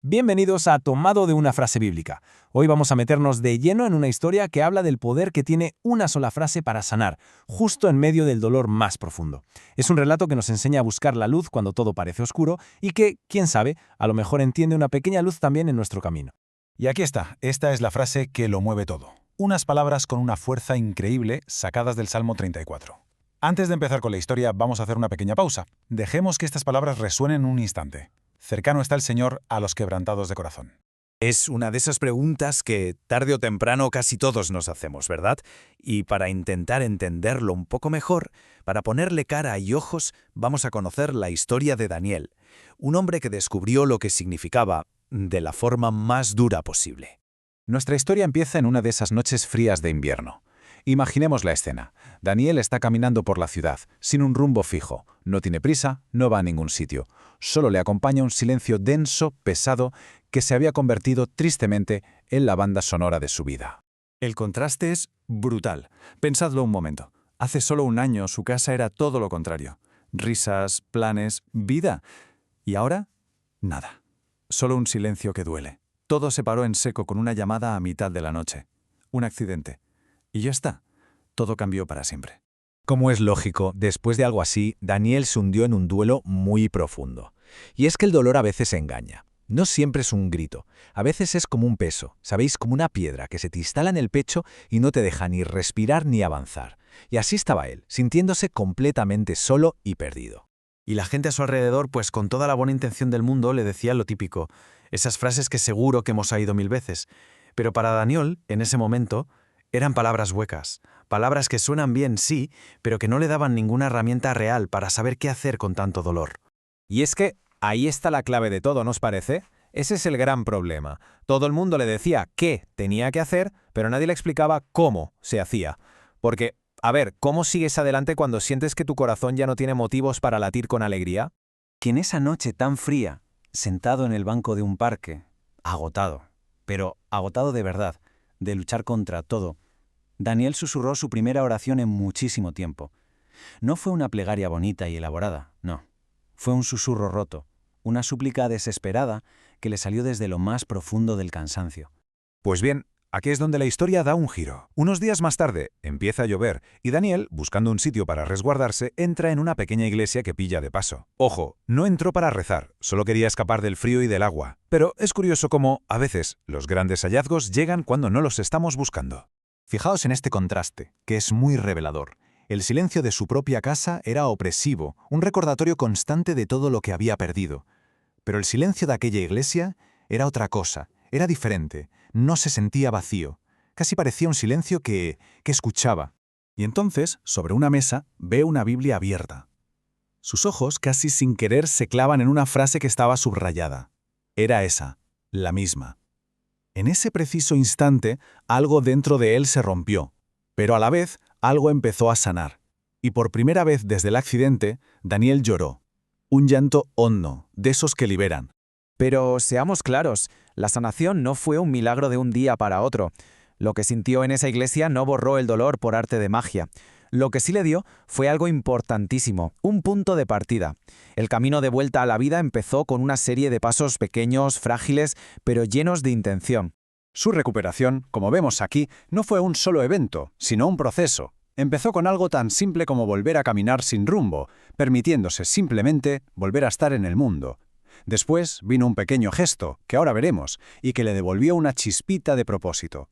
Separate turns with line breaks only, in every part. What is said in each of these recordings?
Bienvenidos a Tomado de una frase bíblica. Hoy vamos a meternos de lleno en una historia que habla del poder que tiene una sola frase para sanar, justo en medio del dolor más profundo. Es un relato que nos enseña a buscar la luz cuando todo parece oscuro y que, quién sabe, a lo mejor entiende una pequeña luz también en nuestro camino.
Y aquí está, esta es la frase que lo mueve todo. Unas palabras con una fuerza increíble sacadas del Salmo 34. Antes de empezar con la historia, vamos a hacer una pequeña pausa. Dejemos que estas palabras resuenen un instante. Cercano está el Señor a los quebrantados de corazón.
Es una de esas preguntas que tarde o temprano casi todos nos hacemos, ¿verdad? Y para intentar entenderlo un poco mejor, para ponerle cara y ojos, vamos a conocer la historia de Daniel, un hombre que descubrió lo que significaba de la forma más dura posible.
Nuestra historia empieza en una de esas noches frías de invierno. Imaginemos la escena. Daniel está caminando por la ciudad, sin un rumbo fijo. No tiene prisa, no va a ningún sitio. Solo le acompaña un silencio denso, pesado, que se había convertido tristemente en la banda sonora de su vida.
El contraste es brutal. Pensadlo un momento. Hace solo un año su casa era todo lo contrario. Risas, planes, vida. Y ahora, nada. Solo un silencio que duele. Todo se paró en seco con una llamada a mitad de la noche. Un accidente. Y ya está. Todo cambió para siempre.
Como es lógico, después de algo así, Daniel se hundió en un duelo muy profundo. Y es que el dolor a veces engaña. No siempre es un grito. A veces es como un peso, ¿sabéis? Como una piedra que se te instala en el pecho y no te deja ni respirar ni avanzar. Y así estaba él, sintiéndose completamente solo y perdido.
Y la gente a su alrededor, pues con toda la buena intención del mundo, le decía lo típico, esas frases que seguro que hemos oído 1000 veces. Pero para Daniel, en ese momento, eran palabras huecas, palabras que suenan bien, sí, pero que no le daban ninguna herramienta real para saber qué hacer con tanto dolor.
Y es que ahí está la clave de todo, ¿no os parece? Ese es el gran problema. Todo el mundo le decía qué tenía que hacer, pero nadie le explicaba cómo se hacía. Porque, a ver, ¿cómo sigues adelante cuando sientes que tu corazón ya no tiene motivos para latir con alegría?
Que en esa noche tan fría, sentado en el banco de un parque, agotado, pero agotado de verdad, de luchar contra todo, Daniel susurró su primera oración en muchísimo tiempo. No fue una plegaria bonita y elaborada, no. Fue un susurro roto, una súplica desesperada que le salió desde lo más profundo del cansancio.
Pues bien, aquí es donde la historia da un giro. Unos días más tarde, empieza a llover y Daniel, buscando un sitio para resguardarse, entra en una pequeña iglesia que pilla de paso. Ojo, no entró para rezar, solo quería escapar del frío y del agua. Pero es curioso cómo, a veces, los grandes hallazgos llegan cuando no los estamos buscando. Fijaos en este contraste, que es muy revelador. El silencio de su propia casa era opresivo, un recordatorio constante de todo lo que había perdido. Pero el silencio de aquella iglesia era otra cosa, era diferente, no se sentía vacío, casi parecía un silencio que escuchaba. Y entonces, sobre una mesa, ve una Biblia abierta. Sus ojos, casi sin querer, se clavan en una frase que estaba subrayada. Era esa, la misma. En ese preciso instante, algo dentro de él se rompió, pero a la vez, algo empezó a sanar. Y por primera vez desde el accidente, Daniel lloró. Un llanto hondo, de esos que liberan.
Pero seamos claros, la sanación no fue un milagro de un día para otro. Lo que sintió en esa iglesia no borró el dolor por arte de magia. Lo que sí le dio fue algo importantísimo, un punto de partida. El camino de vuelta a la vida empezó con una serie de pasos pequeños, frágiles, pero llenos de intención.
Su recuperación, como vemos aquí, no fue un solo evento, sino un proceso. Empezó con algo tan simple como volver a caminar sin rumbo, permitiéndose simplemente volver a estar en el mundo. Después vino un pequeño gesto, que ahora veremos, y que le devolvió una chispita de propósito.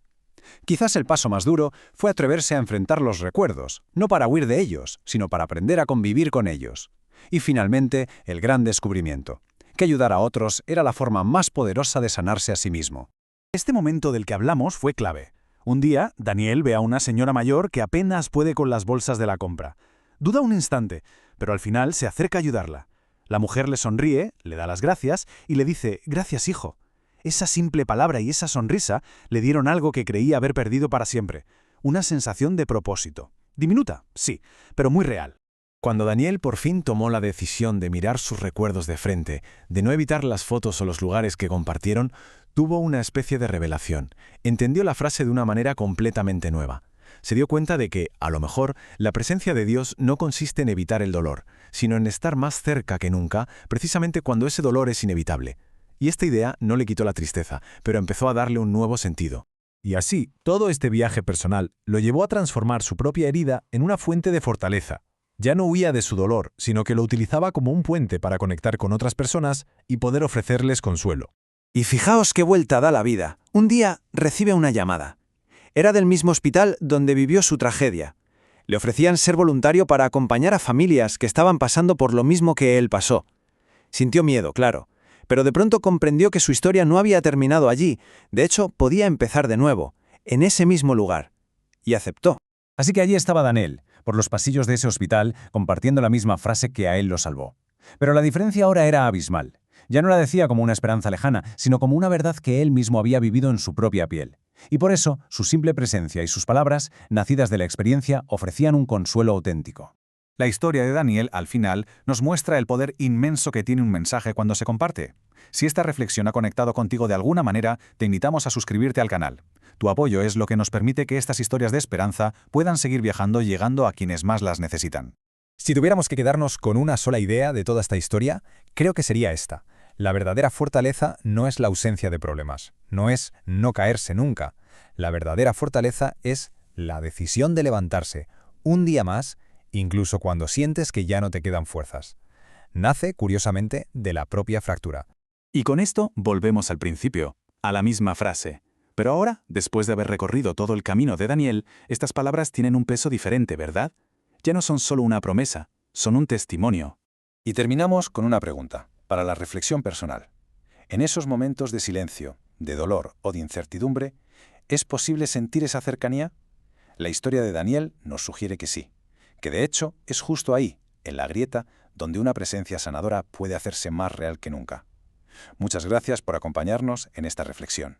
Quizás el paso más duro fue atreverse a enfrentar los recuerdos, no para huir de ellos, sino para aprender a convivir con ellos. Y finalmente, el gran descubrimiento, que ayudar a otros era la forma más poderosa de sanarse a sí mismo.
Este momento del que hablamos fue clave. Un día, Daniel ve a una señora mayor que apenas puede con las bolsas de la compra. Duda un instante, pero al final se acerca a ayudarla. La mujer le sonríe, le da las gracias y le dice, «Gracias, hijo». Esa simple palabra y esa sonrisa le dieron algo que creía haber perdido para siempre, una sensación de propósito. Diminuta, sí, pero muy real. Cuando Daniel por fin tomó la decisión de mirar sus recuerdos de frente, de no evitar las fotos o los lugares que compartieron, tuvo una especie de revelación. Entendió la frase de una manera completamente nueva. Se dio cuenta de que, a lo mejor, la presencia de Dios no consiste en evitar el dolor, sino en estar más cerca que nunca, precisamente cuando ese dolor es inevitable.
Y esta idea no le quitó la tristeza, pero empezó a darle un nuevo sentido. Y así, todo este viaje personal lo llevó a transformar su propia herida en una fuente de fortaleza. Ya no huía de su dolor, sino que lo utilizaba como un puente para conectar con otras personas y poder ofrecerles consuelo.
Y fijaos qué vuelta da la vida. Un día recibe una llamada. Era del mismo hospital donde vivió su tragedia. Le ofrecían ser voluntario para acompañar a familias que estaban pasando por lo mismo que él pasó. Sintió miedo, claro, pero de pronto comprendió que su historia no había terminado allí. De hecho, podía empezar de nuevo, en ese mismo lugar. Y aceptó. Así que allí estaba Daniel, por los pasillos de ese hospital, compartiendo la misma frase que a él lo salvó. Pero la diferencia ahora era abismal. Ya no la decía como una esperanza lejana, sino como una verdad que él mismo había vivido en su propia piel. Y por eso, su simple presencia y sus palabras, nacidas de la experiencia, ofrecían un consuelo auténtico.
La historia de Daniel, al final, nos muestra el poder inmenso que tiene un mensaje cuando se comparte. Si esta reflexión ha conectado contigo de alguna manera, te invitamos a suscribirte al canal. Tu apoyo es lo que nos permite que estas historias de esperanza puedan seguir viajando y llegando a quienes más las necesitan.
Si tuviéramos que quedarnos con una sola idea de toda esta historia, creo que sería esta. La verdadera fortaleza no es la ausencia de problemas, no es no caerse nunca. La verdadera fortaleza es la decisión de levantarse un día más, incluso cuando sientes que ya no te quedan fuerzas. Nace, curiosamente, de la propia fractura.
Y con esto volvemos al principio, a la misma frase. Pero ahora, después de haber recorrido todo el camino de Daniel, estas palabras tienen un peso diferente, ¿verdad? Ya no son solo una promesa, son un testimonio.
Y terminamos con una pregunta, para la reflexión personal. En esos momentos de silencio, de dolor o de incertidumbre, ¿es posible sentir esa cercanía? La historia de Daniel nos sugiere que sí, que de hecho es justo ahí, en la grieta, donde una presencia sanadora puede hacerse más real que nunca. Muchas gracias por acompañarnos en esta reflexión.